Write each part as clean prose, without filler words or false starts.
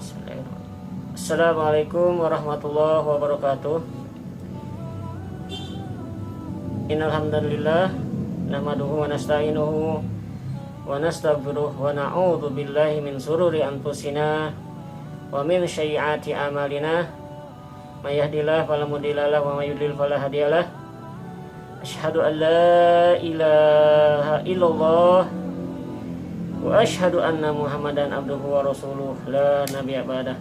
Bismillahirrahmanirrahim. Assalamualaikum warahmatullahi wabarakatuh. Innal hamdalillah nahmaduhu wa nasta'inuhu wa nastaghfiruh wa na'udzu billahi min shururi anfusina wa min sayyiati a'malina. May yahdihillahu fala mudilla lahu wa may yudlil fala hadiyalah. Asyhadu an la ilaha illallah wa asyhadu anna Muhammadan abduhu wa rasuluh la nabiyya ba'dah.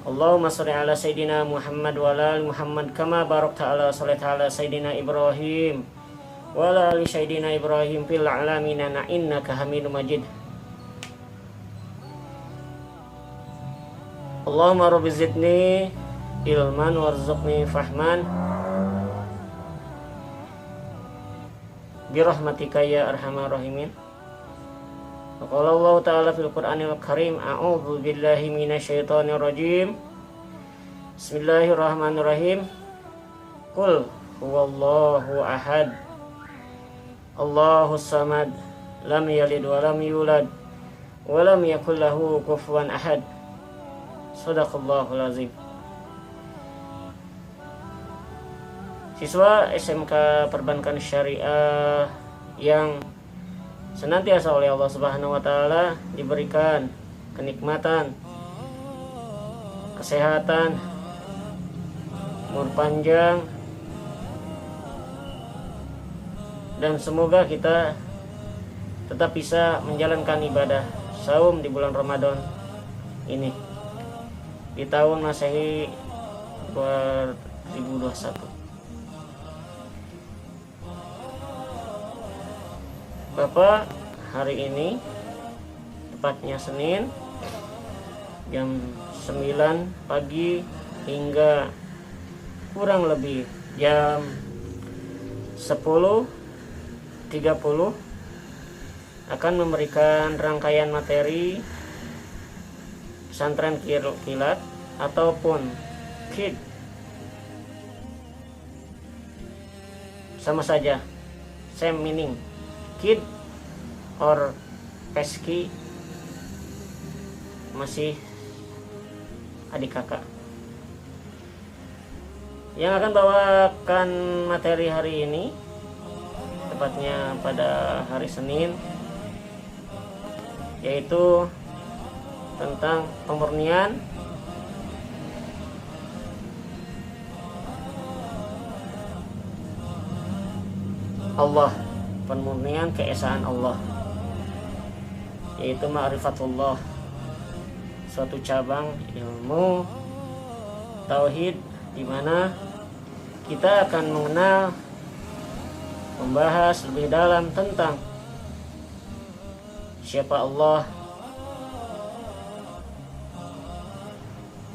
Allahumma shalli ala sayyidina Muhammad wa ala ali Muhammad kama barakta ala sayyidina Ibrahim wa ala ali sayyidina Ibrahim fil alamin innaka Hamidum Majid. Allahumma rabbi zidni ilman warzuqni fahman birahmatika ya arhamar rahimin. Qala Allah Ta'ala fil Qur'anil Karim, a'udzu billahi minasyaitonir rajim. Bismillahirrahmanirrahim. Qul huwallahu ahad, Allahus samad, lam yalid wa lam yulad wa lam yakul lahu kufuwan ahad. Shadaqallahul azim. Siswa SMK Perbankan Syariah yang senantiasa oleh Allah Subhanahu wa taala diberikan kenikmatan, kesehatan, umur panjang, dan semoga kita tetap bisa menjalankan ibadah saum di bulan Ramadan ini di tahun Masehi 2021. Bapak, hari ini tepatnya Senin jam 9 pagi hingga kurang lebih jam 10.30 akan memberikan rangkaian materi pesantren kilat ataupun KID. Sama saja, same meaning. KID or peski masih adik kakak. Yang akan bawakan materi hari ini, tepatnya pada hari Senin, yaitu tentang pemurnian Allah, pemurnian keesaan Allah, yaitu ma'rifatullah, suatu cabang ilmu tauhid di mana kita akan mengenal, membahas lebih dalam tentang siapa Allah,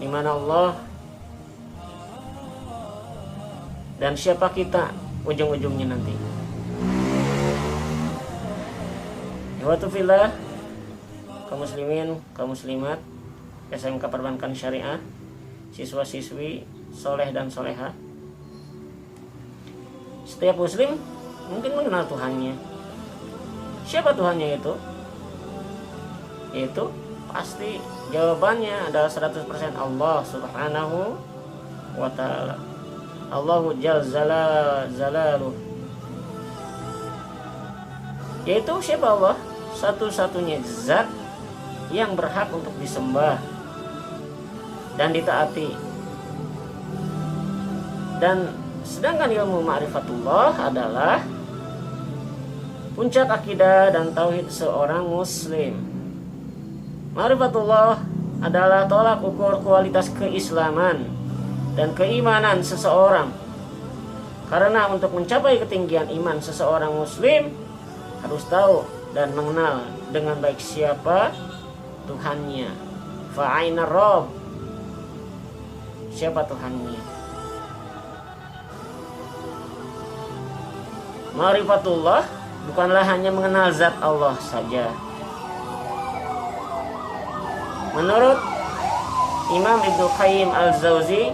di mana Allah, dan siapa kita ujung-ujungnya nanti. Watufillah, kaum muslimin, kaum muslimat SMK Perbankan Syariah, siswa-siswi soleh dan soleha. Setiap muslim mungkin mengenal Tuhannya. Siapa Tuhannya itu? Itu pasti jawabannya adalah 100% Allah Subhanahu wa ta'ala. Allahu Jalla Jalaluh. Yaitu siapa Allah? Satu-satunya zat yang berhak untuk disembah dan ditaati. Dan sedangkan ilmu ma'rifatullah adalah puncak akidah dan tauhid seorang muslim. Ma'rifatullah adalah tolak ukur kualitas keislaman dan keimanan seseorang. Karena untuk mencapai ketinggian iman seseorang muslim harus tahu dan mengenal dengan baik siapa Tuhannya. Fa'ainar Rabb, siapa Tuhannya. Ma'rifatullah bukanlah hanya mengenal zat Allah saja. Menurut Imam Ibnu Qayyim Al-Jauzi,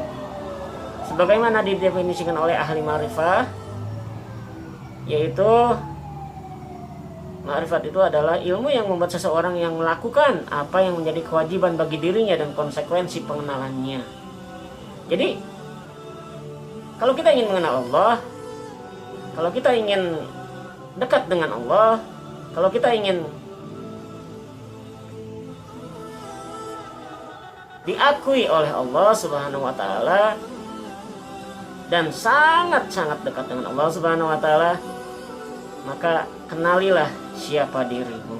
sebagaimana didefinisikan oleh ahli ma'rifah, yaitu Ma'rifat itu adalah ilmu yang membuat seseorang yang melakukan apa yang menjadi kewajiban bagi dirinya dan konsekuensi pengenalannya. Jadi, kalau kita ingin mengenal Allah, kalau kita ingin dekat dengan Allah, kalau kita ingin diakui oleh Allah Subhanahu wa taala dan sangat-sangat dekat dengan Allah Subhanahu wa taala, maka kenalilah siapa dirimu.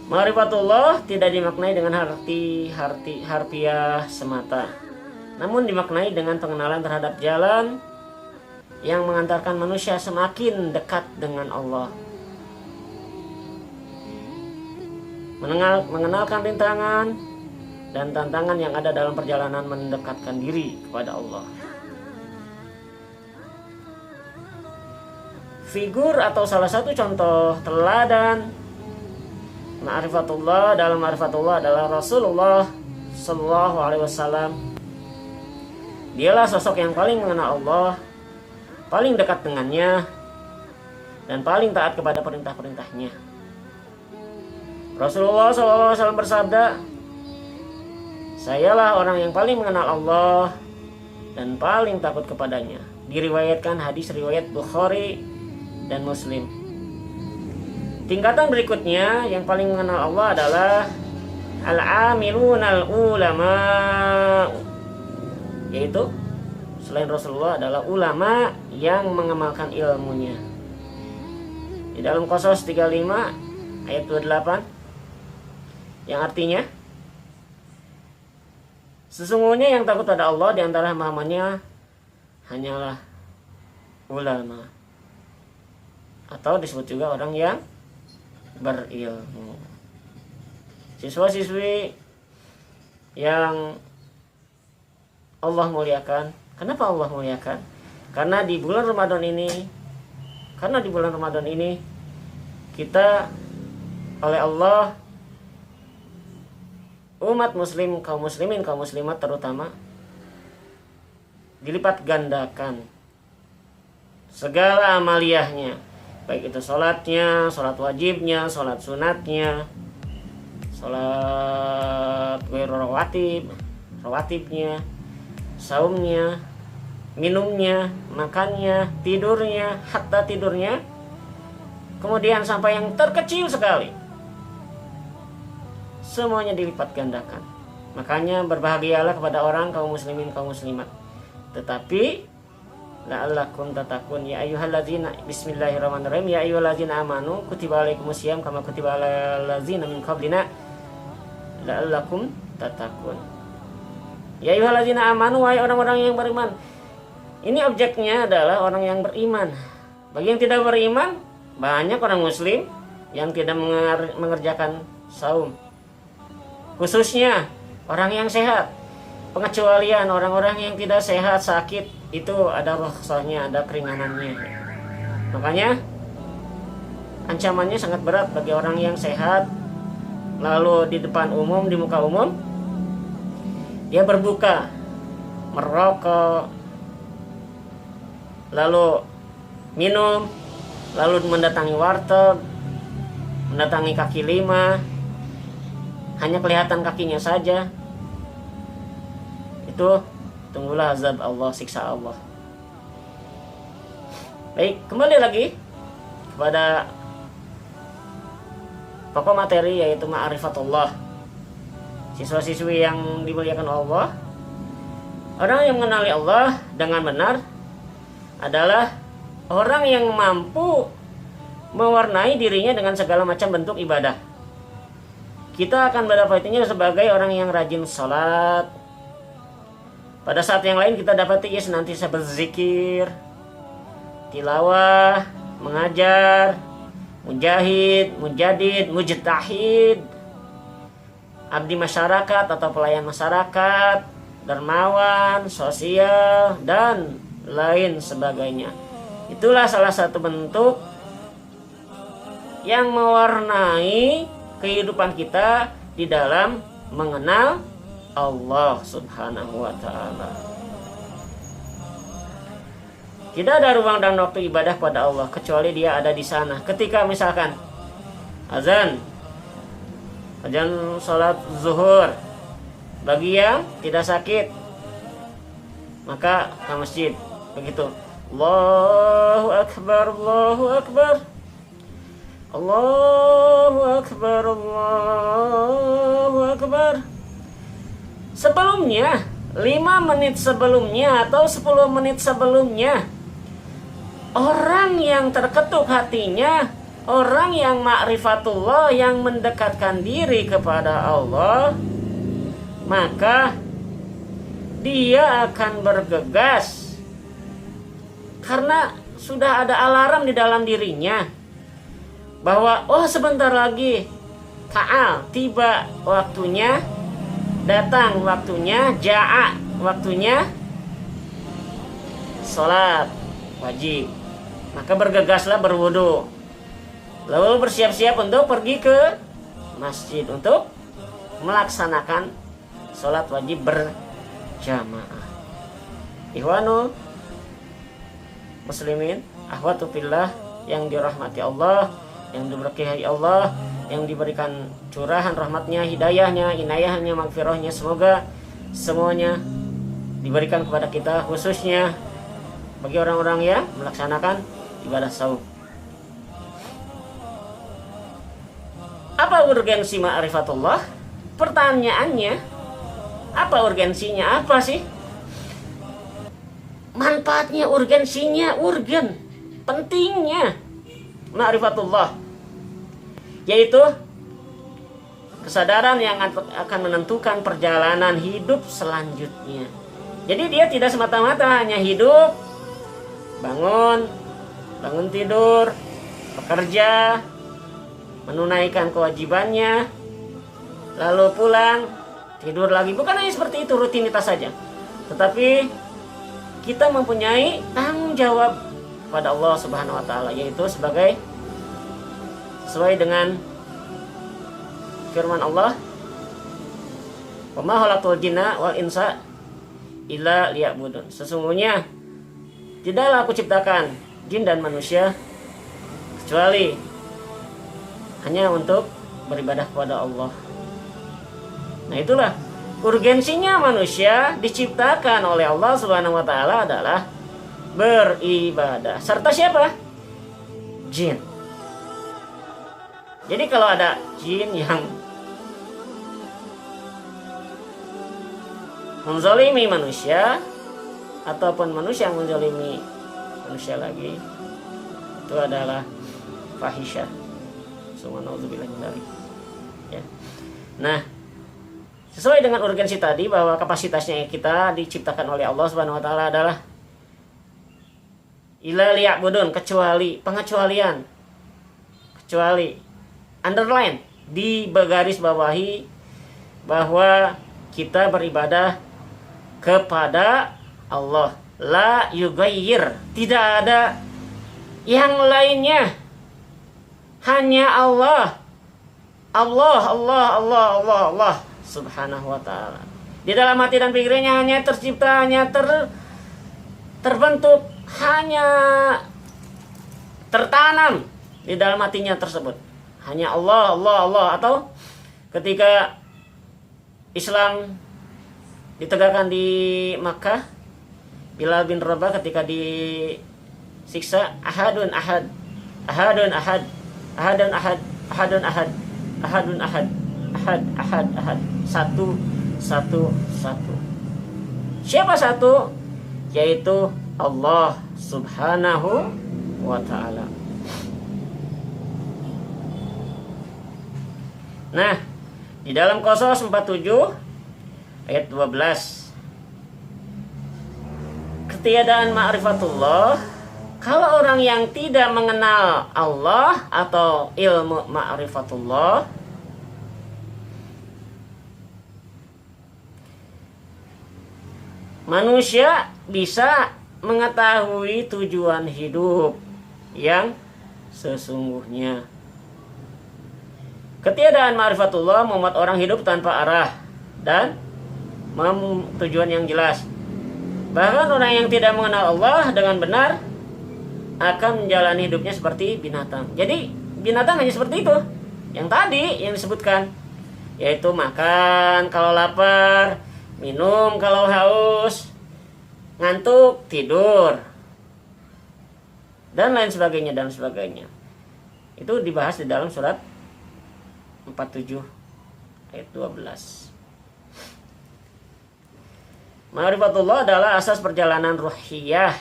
Ma'rifatullah tidak dimaknai dengan harfiah semata, namun dimaknai dengan pengenalan terhadap jalan yang mengantarkan manusia semakin dekat dengan Allah. Mengenalkan rintangan dan tantangan yang ada dalam perjalanan mendekatkan diri kepada Allah. Figur atau salah satu contoh teladan ma'rifatullah dalam ma'rifatullah adalah Rasulullah Sallallahu Alaihi Wasallam. Dialah sosok yang paling mengenal Allah, paling dekat dengannya, dan paling taat kepada perintah-perintahnya. Rasulullah SAW bersabda, "Sayalah orang yang paling mengenal Allah dan paling takut kepadanya." Diriwayatkan hadis riwayat Bukhari dan Muslim. Tingkatan berikutnya yang paling mengenal Allah adalah al-amilun al-ulama, yaitu selain Rasulullah adalah ulama yang mengamalkan ilmunya. Di dalam Qasas 35 ayat 28 yang artinya, sesungguhnya yang takut pada Allah di antara hamba-Nya hanyalah ulama, atau disebut juga orang yang berilmu. Siswa-siswi yang Allah muliakan. Kenapa Allah muliakan? Karena di bulan Ramadan ini kita oleh Allah, umat muslim, kaum muslimin, kaum muslimat terutama, dilipat gandakan segala amaliyahnya, baik itu sholatnya, sholat wajibnya, sholat sunatnya, sholat rawatibnya, saumnya, minumnya, makannya, tidurnya, hatta tidurnya, kemudian sampai yang terkecil sekali, semuanya dilipat gandakan. Makanya berbahagialah kepada orang kaum muslimin, kaum muslimat. Tetapi la'allakum tattaqun, ya ayyuhallazina, bismillahirrahmanirrahim, ya ayyuhallazina amanu kutiba alaikumusiyam kama kutiba alal ladzina min qablina la'allakum tattaqun. Ya ayyuhallazina amanu, wahai orang-orang yang beriman. Ini objeknya adalah orang yang beriman. Bagi yang tidak beriman, banyak orang muslim yang tidak mengerjakan saum, khususnya orang yang sehat. Pengecualian orang-orang yang tidak sehat, sakit, itu ada rukhsahnya, ada keringanannya. Makanya ancamannya sangat berat bagi orang yang sehat, lalu di depan umum, di muka umum, dia berbuka, merokok, lalu minum, lalu mendatangi warteg, mendatangi kaki lima, hanya kelihatan kakinya saja. Itu tunggulah azab Allah, siksa Allah. Baik, kembali lagi kepada pokok materi, yaitu ma'rifatullah. Siswa-siswi yang dimuliakan Allah, orang yang mengenali Allah dengan benar adalah orang yang mampu mewarnai dirinya dengan segala macam bentuk ibadah. Kita akan mendapatinya sebagai orang yang rajin sholat. Pada saat yang lain kita dapati ia senantiasa berzikir, tilawah, mengajar, mujahid, mujadid, mujtahid, abdi masyarakat atau pelayan masyarakat, dermawan, sosial, dan lain sebagainya. Itulah salah satu bentuk yang mewarnai kehidupan kita di dalam mengenal Allah Subhanahu wa ta'ala. Tidak ada ruang dan waktu ibadah pada Allah kecuali dia ada di sana. Ketika misalkan azan sholat zuhur, bagi yang tidak sakit maka ke masjid. Begitu. Allahu Akbar, Allahu Akbar, Allahu Akbar, Allahu Akbar. Sebelumnya 5 menit sebelumnya atau 10 menit sebelumnya, orang yang terketuk hatinya, orang yang ma'rifatullah, yang mendekatkan diri kepada Allah, maka dia akan bergegas karena sudah ada alarm di dalam dirinya bahwa sebentar lagi ta'al, tiba waktunya, datang waktunya, ja'a waktunya sholat wajib. Maka bergegaslah berwudu, lalu bersiap-siap untuk pergi ke masjid untuk melaksanakan sholat wajib berjamaah. Ikhwanu muslimin, akhwatu fillah yang dirahmati Allah, yang diberkahi Allah, yang diberikan curahan rahmatnya, hidayahnya, inayahnya, magfirahnya, semoga semuanya diberikan kepada kita, khususnya bagi orang-orang yang melaksanakan ibadah saum. Apa urgensi ma'rifatullah? Pertanyaannya, apa urgensinya? Apa sih manfaatnya, urgensinya? Pentingnya ma'rifatullah, yaitu kesadaran yang akan menentukan perjalanan hidup selanjutnya. Jadi dia tidak semata-mata hanya hidup, bangun tidur, bekerja, menunaikan kewajibannya, lalu pulang, tidur lagi. Bukan hanya seperti itu, rutinitas saja. Tetapi kita mempunyai tanggung jawab pada Allah Subhanahu wa taala, yaitu sebagai sesuai dengan firman Allah, "Wa ma khalaqtul jinna wal insa illa liya'budun." Sesungguhnya tidaklah aku ciptakan jin dan manusia kecuali hanya untuk beribadah kepada Allah. Nah, itulah urgensinya manusia diciptakan oleh Allah Subhanahu wa taala adalah beribadah. Serta siapa? Jin. Jadi kalau ada jin yang menzalimi manusia ataupun manusia yang menzalimi manusia lagi, itu adalah fahisyah. Subhanallah. Ya. Nah, sesuai dengan urgensi tadi bahwa kapasitasnya kita diciptakan oleh Allah Subhanahu wa taala adalah illa liya'budun, pengecualian, underline, di garis bawahi bahwa kita beribadah kepada Allah, la yughayyir, tidak ada yang lainnya, hanya Allah Subhanahu wa ta'ala. Di dalam hati dan pikirannya hanya tercipta, hanya terbentuk, hanya tertanam di dalam hatinya tersebut, hanya Allah. Atau ketika Islam ditegakkan di Makkah, Bilal bin Rabah ketika disiksa, ahadun ahad, satu. Siapa satu? Yaitu Allah Subhanahu wa ta'ala. Nah, di dalam Qasas 47 ayat 12, ketiadaan ma'rifatullah, kalau orang yang tidak mengenal Allah atau ilmu ma'rifatullah, manusia bisa mengetahui tujuan hidup yang sesungguhnya. Ketiadaan ma'rifatullah membuat orang hidup tanpa arah dan tujuan yang jelas. Bahkan orang yang tidak mengenal Allah dengan benar akan menjalani hidupnya seperti binatang. Jadi binatang hanya seperti itu. Yang tadi yang disebutkan, yaitu makan kalau lapar, minum kalau haus, ngantuk, tidur, dan lain sebagainya dan sebagainya. Itu dibahas di dalam surat 47 ayat 12. Ma'rifatullah adalah asas perjalanan ruhiyah,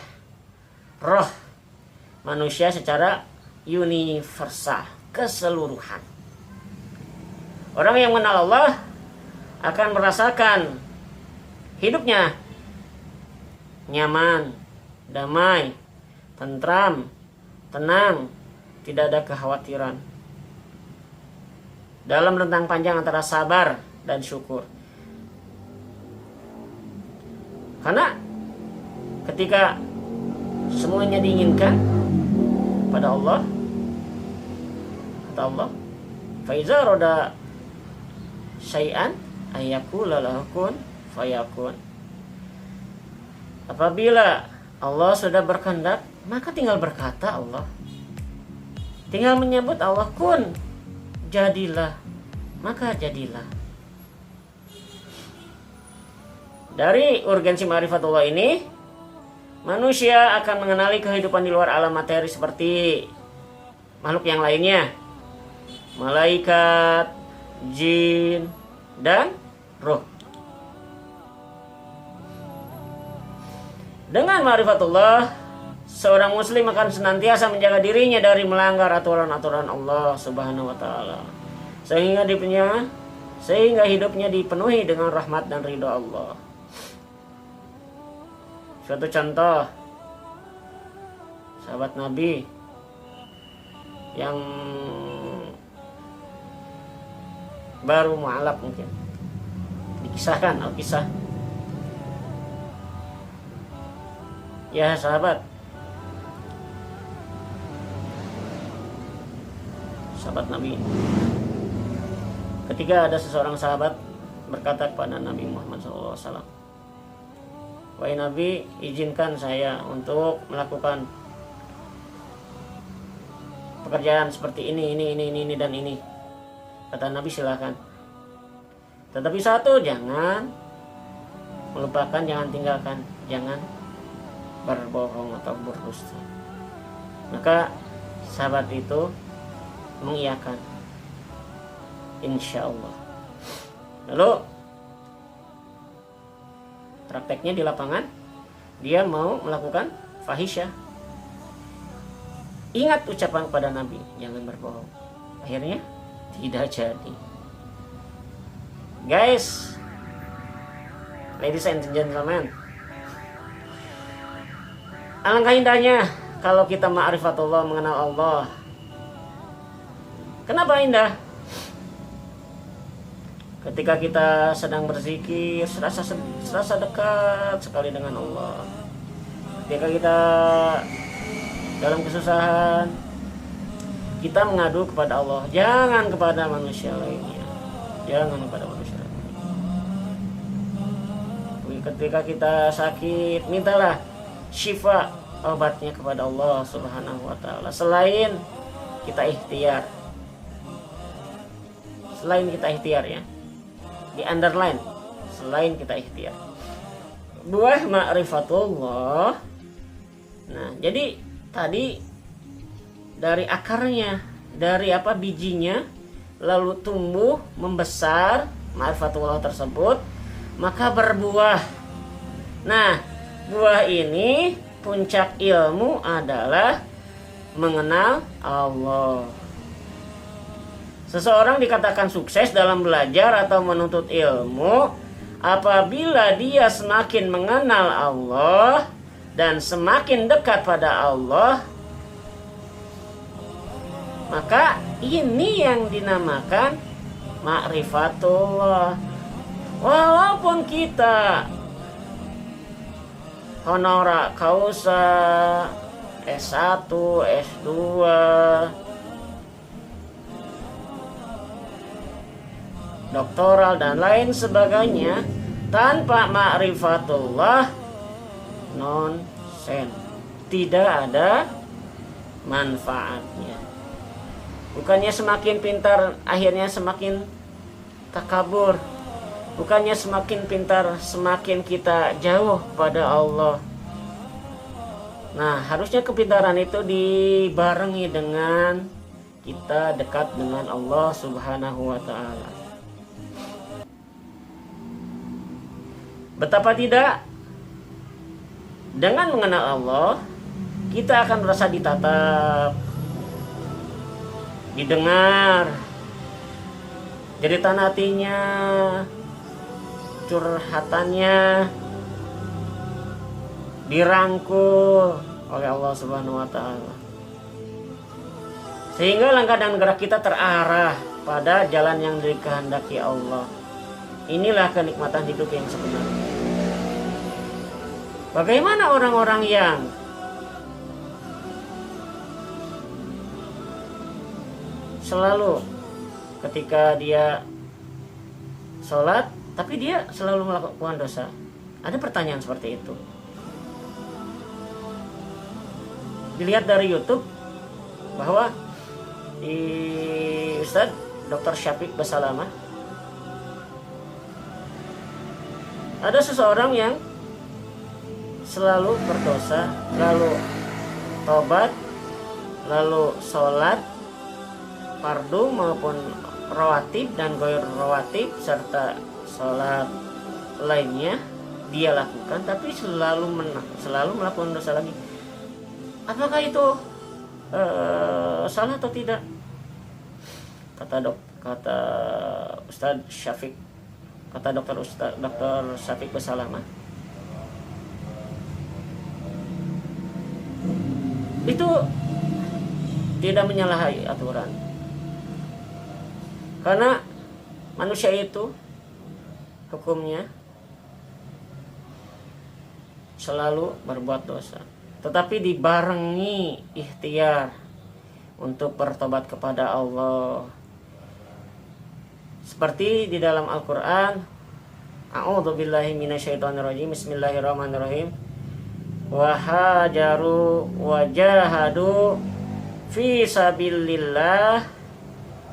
roh manusia secara universal, keseluruhan. Orang yang mengenal Allah akan merasakan hidupnya nyaman, damai, tentram, tenang, tidak ada kekhawatiran. Dalam rentang panjang antara sabar dan syukur. Karena ketika semuanya diinginkan pada Allah, kata Allah, faiza roda syai'an ayyakula lahu kun fayakun. Apabila Allah sudah berkehendak, maka tinggal berkata Allah, tinggal menyebut Allah, kun, jadilah, maka jadilah. Dari urgensi ma'rifatullah ini, manusia akan mengenali kehidupan di luar alam materi seperti makhluk yang lainnya, malaikat, jin, dan roh. Dengan ma'rifatullah, seorang muslim akan senantiasa menjaga dirinya dari melanggar aturan-aturan Allah Subhanahu wa taala, sehingga hidupnya dipenuhi dengan rahmat dan ridha Allah. Suatu contoh, sahabat Nabi yang baru mu'alaf mungkin dikisahkan Alkisah. Ya sahabat Nabi, ketika ada seseorang sahabat berkata kepada Nabi Muhammad SAW, wahai Nabi, izinkan saya untuk melakukan pekerjaan seperti ini dan ini. Kata Nabi, silakan. Tetapi satu, jangan melupakan, jangan tinggalkan, jangan berbohong atau berdusta. Maka sahabat itu mengiyakan, insya Allah. Lalu prakteknya di lapangan, dia mau melakukan fahisyah. Ingat ucapan kepada Nabi, jangan berbohong. Akhirnya tidak jadi. Guys, ladies and gentlemen, alangkah indahnya kalau kita ma'rifatullah, mengenal Allah. Kenapa indah? Ketika kita sedang berzikir, serasa dekat sekali dengan Allah. Ketika kita dalam kesusahan, kita mengadu kepada Allah, jangan kepada manusia lainnya. Jangan kepada manusia lainnya. Ketika kita sakit, mintalah syifa, obatnya kepada Allah Subhanahu wa taala. Selain kita ikhtiar ya, di underline, selain kita ikhtiar. Buah ma'rifatullah. Nah, jadi tadi dari akarnya, dari bijinya, lalu tumbuh membesar ma'rifatullah tersebut, maka berbuah. Nah, buah ini puncak ilmu adalah mengenal Allah. Seseorang dikatakan sukses dalam belajar atau menuntut ilmu apabila dia semakin mengenal Allah dan semakin dekat pada Allah. Maka ini yang dinamakan ma'rifatullah. Walaupun kita honorar causa, S1, S2, doktoral dan lain sebagainya, tanpa ma'rifatullah nonsen, tidak ada manfaatnya. Bukannya semakin pintar akhirnya semakin takabur. Bukannya semakin pintar semakin kita jauh pada Allah. Nah, harusnya kepintaran itu dibarengi dengan kita dekat dengan Allah Subhanahu wa taala. Betapa tidak, dengan mengenal Allah kita akan merasa ditatap, didengar, jeritan hatinya, curhatannya dirangkul oleh Allah Subhanahu wa taala. Sehingga langkah dan gerak kita terarah pada jalan yang dikehendaki Allah. Inilah kenikmatan hidup yang sebenarnya. Bagaimana orang-orang yang selalu ketika dia sholat tapi dia selalu melakukan dosa? Ada pertanyaan seperti itu. Dilihat dari YouTube bahwa di Ustadz Dr. Syafiq Basalamah ada seseorang yang selalu berdosa, lalu tobat, lalu sholat fardu maupun rawatib dan goir rawatib serta sholat lainnya dia lakukan, tapi selalu melakukan dosa lagi. Apakah itu salah atau tidak? Kata Ustadz Syafiq, kata Dr. Syafiq Basalamah, itu tidak menyalahi aturan. Karena manusia itu hukumnya selalu berbuat dosa, tetapi dibarengi ikhtiar untuk bertobat kepada Allah. Seperti di dalam Al-Quran, A'udzubillahi minasyaitonirrajim, Bismillahirrahmanirrahim. Wahajaru wajahadu fi sabilillah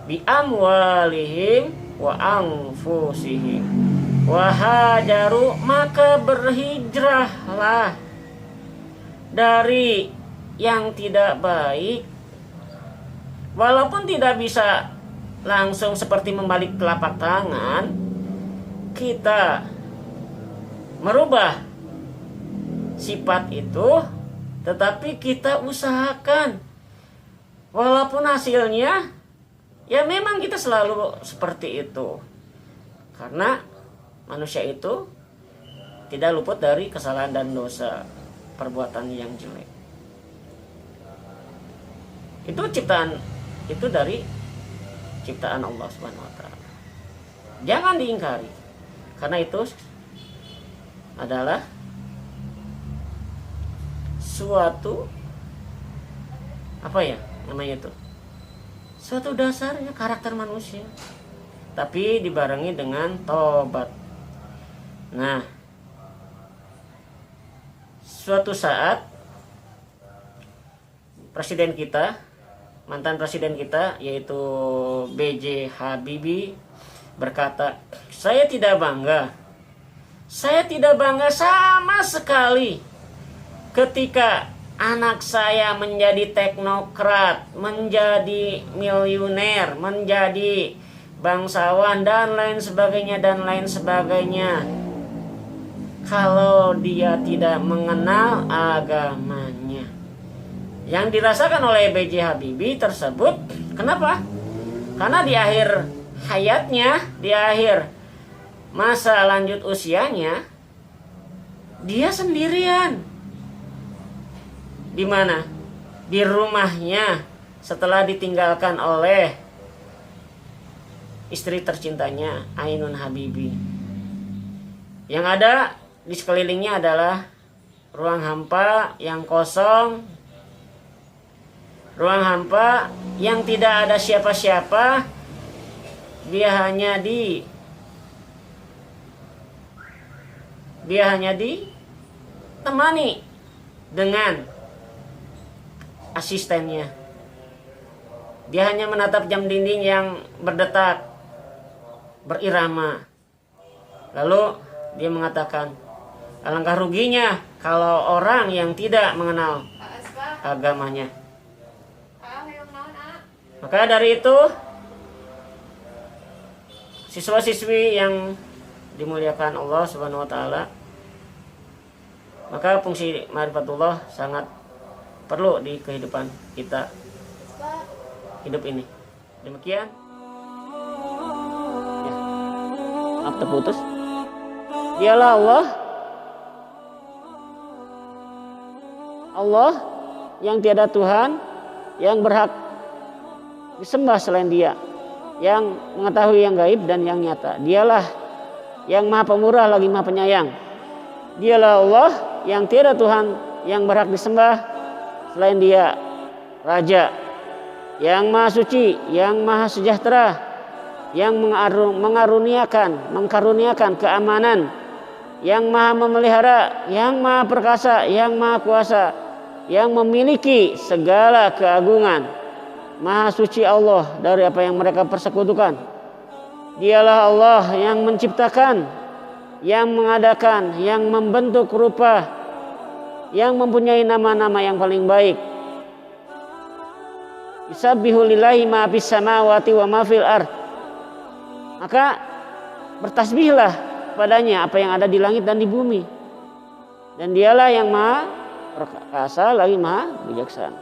bi amwalihim wa anfusihim. Wahajaru, maka berhijrahlah dari yang tidak baik, walaupun tidak bisa langsung seperti membalik telapak tangan, kita merubah sifat itu, tetapi kita usahakan, walaupun hasilnya ya memang kita selalu seperti itu, karena manusia itu tidak luput dari kesalahan dan dosa, perbuatan yang jelek. Itu dari ciptaan Allah Subhanahu wa taala. Jangan diingkari. Karena itu adalah suatu suatu dasarnya karakter manusia, tapi dibarengi dengan tobat. Nah, suatu saat mantan presiden kita yaitu B.J. Habibie berkata, saya tidak bangga sama sekali ketika anak saya menjadi teknokrat, menjadi miliuner, menjadi bangsawan dan lain sebagainya, kalau dia tidak mengenal agamanya. Yang dirasakan oleh B.J. Habibie tersebut, kenapa? Karena di akhir hayatnya, di akhir masa lanjut usianya, dia sendirian. Di mana? Di rumahnya setelah ditinggalkan oleh istri tercintanya, Ainun Habibie. Yang ada di sekelilingnya adalah ruang hampa yang kosong, ruang hampa yang tidak ada siapa-siapa. Dia hanya ditemani dengan asistennya. Dia hanya menatap jam dinding yang berdetak, berirama. Lalu dia mengatakan, alangkah ruginya kalau orang yang tidak mengenal agamanya. Maka dari itu, siswa-siswi yang dimuliakan Allah Subhanahu wa taala, maka fungsi ma'rifatullah sangat perlu di kehidupan kita hidup ini. Demikian. Ya. Maaf terputus. Dialah Allah yang tiada Tuhan yang berhak disembah selain Dia, yang mengetahui yang gaib dan yang nyata. Dialah yang Maha Pemurah lagi Maha Penyayang. Dialah Allah yang tiada Tuhan yang berhak disembah selain Dia, Raja yang Maha Suci, yang Maha Sejahtera, yang mengkaruniakan keamanan, yang Maha Memelihara, yang Maha Perkasa, yang Maha Kuasa, yang memiliki segala keagungan. Maha suci Allah dari apa yang mereka persekutukan. Dialah Allah yang menciptakan, yang mengadakan, yang membentuk rupa, yang mempunyai nama-nama yang paling baik. Yusabbihu lillahi ma fis samawati wa ma fil ard. Maka bertasbihlah padanya apa yang ada di langit dan di bumi. Dan dialah yang Maha Perkasa lagi Maha Bijaksana.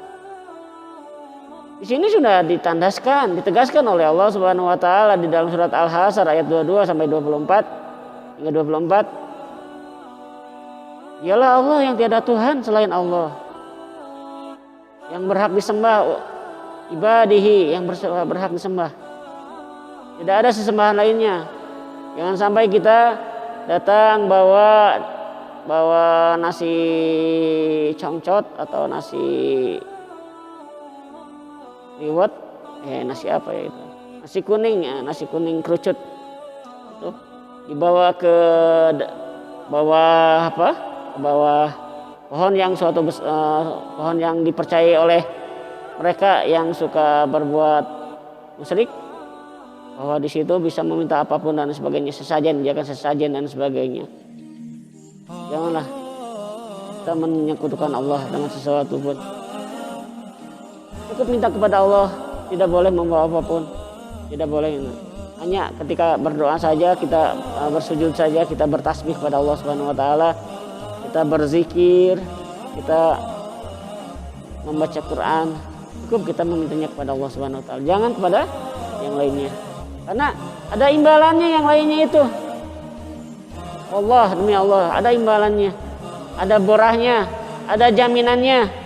Di sini sudah ditegaskan oleh Allah Subhanahu wa taala di dalam surat Al-Hasyr ayat 22 sampai 24 hingga 24. Dialah Allah yang tiada Tuhan selain Allah, yang berhak disembah, ibadihi yang berhak disembah. Tidak ada sesembahan lainnya. Jangan sampai kita datang bawa nasi congcot atau nasi liwet, nasi apa ya itu? Nasi kuning, nasi kuning kerucut. Itu dibawa ke bawah apa? Bawah pohon yang pohon yang dipercayai oleh mereka yang suka berbuat musyrik, bahwa di situ bisa meminta apapun dan sebagainya, sesajen, jangan sesajen dan sebagainya. Janganlah kita menyekutukan Allah dengan sesuatu pun. Cukup minta kepada Allah, tidak boleh membawa apapun, tidak boleh. Hanya ketika berdoa saja, kita bersujud saja, kita bertasbih kepada Allah Subhanahu wa taala, kita berzikir, kita membaca Quran, cukup kita memintanya kepada Allah Subhanahu wa taala, jangan kepada yang lainnya. Karena ada imbalannya yang lainnya itu. Allah, demi Allah, ada imbalannya, ada borahnya, ada jaminannya.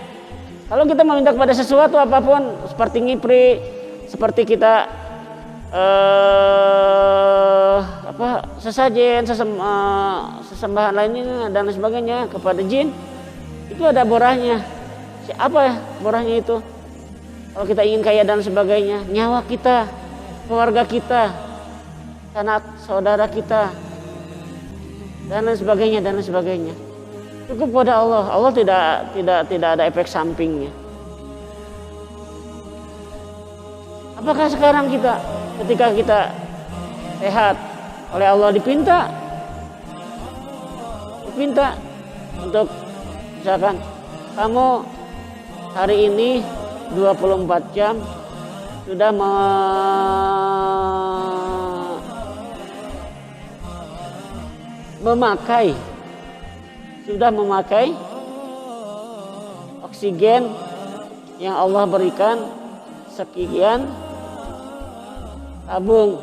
Kalau kita meminta kepada sesuatu apapun, seperti ngipri, seperti kita sesajen, sesembahan lainnya dan sebagainya kepada jin, itu ada borahnya. Apa ya borahnya itu? Kalau kita ingin kaya dan sebagainya, nyawa kita, keluarga kita, anak saudara kita, dan lain sebagainya. Cukup pada Allah. Allah tidak ada efek sampingnya. Apakah sekarang kita ketika kita sehat oleh Allah dipinta untuk misalkan kamu hari ini 24 jam sudah memakai oksigen yang Allah berikan sekian tabung,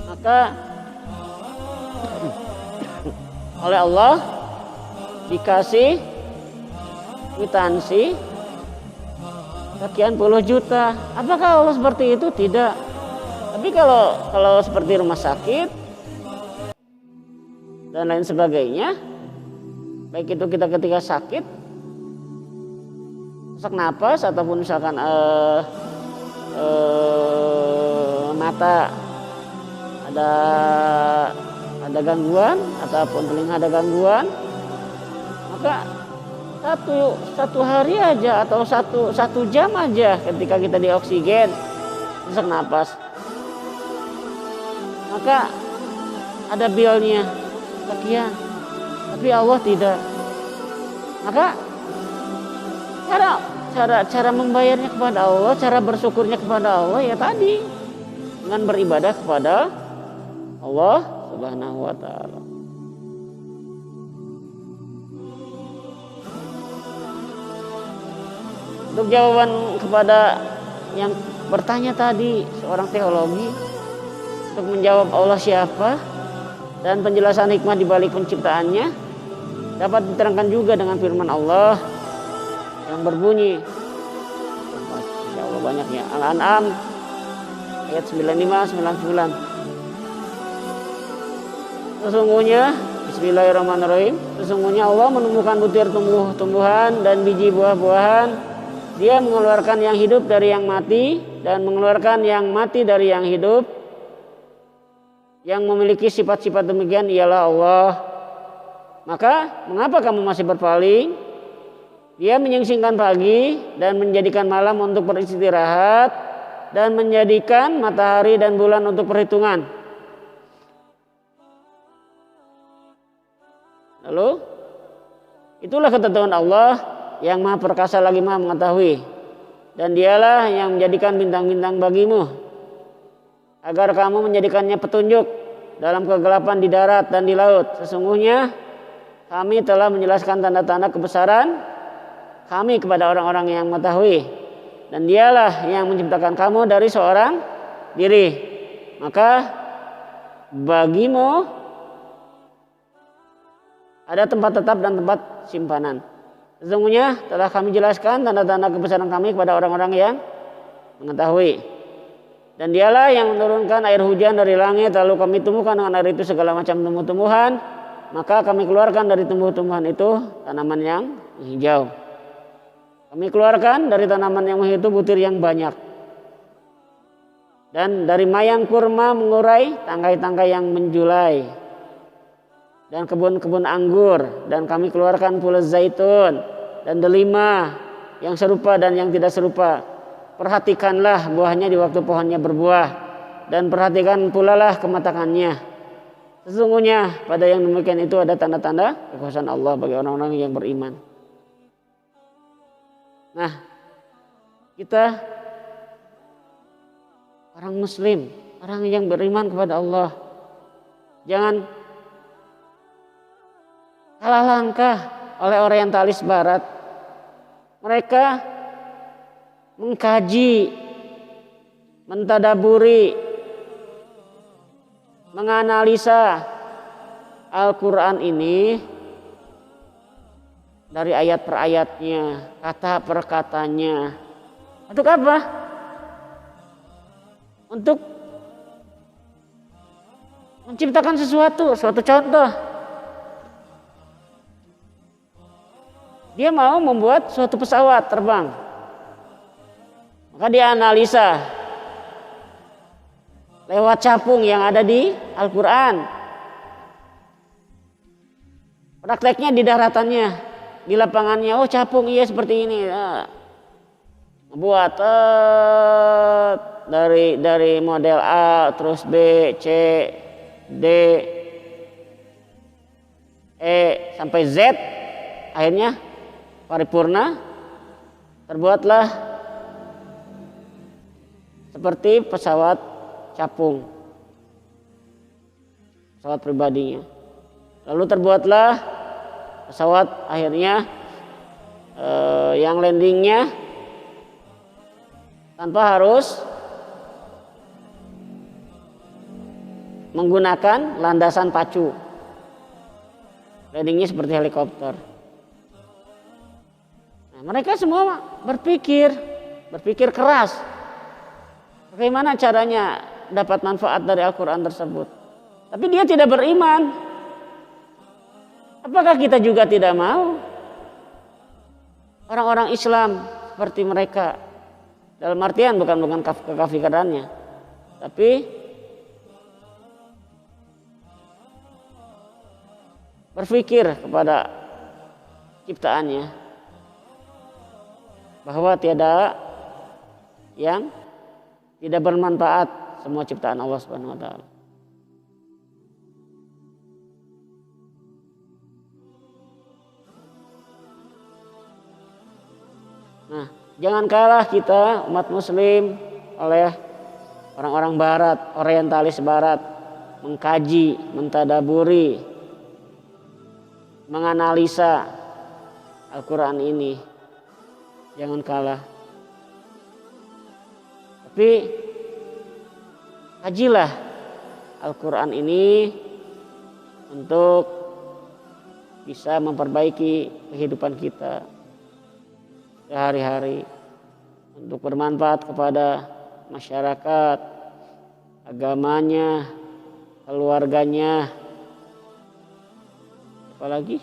maka oleh Allah dikasih kwitansi sekian puluh juta. Apakah Allah seperti itu? Tidak. Tapi kalau seperti rumah sakit dan lain sebagainya, baik itu kita ketika sakit, sesak napas ataupun misalkan mata ada gangguan ataupun telinga ada gangguan, maka satu hari aja atau satu jam aja ketika kita di oksigen sesak napas, maka ada bilnya sekian, tapi Allah tidak. Maka cara membayarnya kepada Allah, cara bersyukurnya kepada Allah ya tadi dengan beribadah kepada Allah Subhanahu wa taala. Untuk jawaban kepada yang bertanya tadi, seorang teologi, untuk menjawab Allah siapa dan penjelasan hikmah di balik penciptaannya dapat diterangkan juga dengan firman Allah yang berbunyi, Insya Allah banyaknya, Al-An'am ayat 95-99. Sesungguhnya, Bismillahirrahmanirrahim, sesungguhnya Allah menumbuhkan butir tumbuh-tumbuhan dan biji buah-buahan. Dia mengeluarkan yang hidup dari yang mati dan mengeluarkan yang mati dari yang hidup. Yang memiliki sifat-sifat demikian ialah Allah. Maka mengapa kamu masih berpaling? Dia menyingsingkan pagi dan menjadikan malam untuk beristirahat dan menjadikan matahari dan bulan untuk perhitungan. Lalu itulah ketentuan Allah yang maha perkasa lagi maha mengetahui, dan dialah yang menjadikan bintang-bintang bagimu agar kamu menjadikannya petunjuk dalam kegelapan di darat dan di laut. Sesungguhnya kami telah menjelaskan tanda-tanda kebesaran kami kepada orang-orang yang mengetahui, dan dialah yang menciptakan kamu dari seorang diri. Maka bagimu ada tempat tetap dan tempat simpanan. Sesungguhnya telah kami jelaskan tanda-tanda kebesaran kami kepada orang-orang yang mengetahui. Dan dialah yang menurunkan air hujan dari langit, lalu kami tumbuhkan dengan air itu segala macam tumbuh-tumbuhan. Maka kami keluarkan dari tumbuh-tumbuhan itu tanaman yang hijau. Kami keluarkan dari tanaman yang hijau itu butir yang banyak. Dan dari mayang kurma mengurai tangkai-tangkai yang menjulai. Dan kebun-kebun anggur, dan kami keluarkan pula zaitun dan delima yang serupa dan yang tidak serupa. Perhatikanlah buahnya di waktu pohonnya berbuah, dan perhatikan pula lah kematangannya. Sesungguhnya pada yang demikian itu ada tanda-tanda kekuasaan Allah bagi orang-orang yang beriman. Nah, kita orang muslim, orang yang beriman kepada Allah, jangan kalah langkah oleh orientalis barat. Mereka mengkaji, mentadaburi, menganalisa Al-Quran ini dari ayat per ayatnya, kata per katanya. Untuk apa? Untuk menciptakan suatu contoh. Dia mau membuat suatu pesawat terbang. Maka dia analisa lewat capung yang ada di Al-Quran. Prakteknya di daratannya, di lapangannya. Oh, capung iya seperti ini. Buat dari model A, terus B, C, D, E sampai Z, akhirnya paripurna, terbuatlah seperti pesawat capung, pesawat pribadinya. Lalu terbuatlah pesawat akhirnya yang landingnya tanpa harus menggunakan landasan pacu. Landingnya seperti helikopter. Nah, mereka semua berpikir keras. Bagaimana caranya dapat manfaat dari Al-Quran tersebut. Tapi dia tidak beriman. Apakah kita juga tidak mau orang-orang Islam seperti mereka? Dalam artian bukan kekafirannya, tapi berpikir kepada ciptaannya. bahwa tiada yang tidak bermanfaat semua ciptaan Allah Subhanahu wa taala. Nah, jangan kalah kita umat muslim oleh orang-orang barat, orientalis barat, mengkaji, mentadaburi, menganalisa Al-Quran ini. Jangan kalah. Tapi kajilah Al-Quran ini untuk bisa memperbaiki kehidupan kita sehari-hari, untuk bermanfaat kepada masyarakat, agamanya, keluarganya, apalagi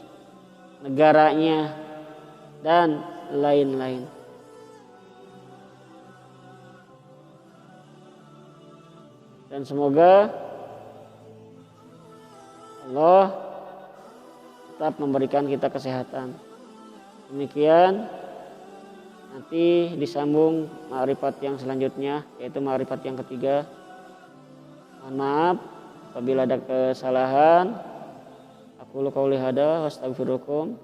negaranya, dan lain-lain. Dan semoga Allah tetap memberikan kita kesehatan. Demikian, nanti disambung ma'rifat yang selanjutnya, yaitu ma'rifat yang ketiga. Mohon maaf apabila ada kesalahan. Aku qouli hada wa astaghfirukum.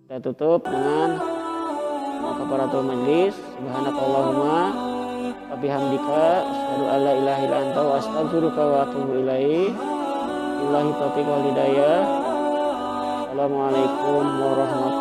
Kita tutup dengan kafaratul majlis. Subhanakallahumma wa bihamdika asyhadu an la ilaha illa anta wa astaghfiruka wa atubu ilaik. Billahi taufiq wal hidayah. Assalamualaikum warahmatullahi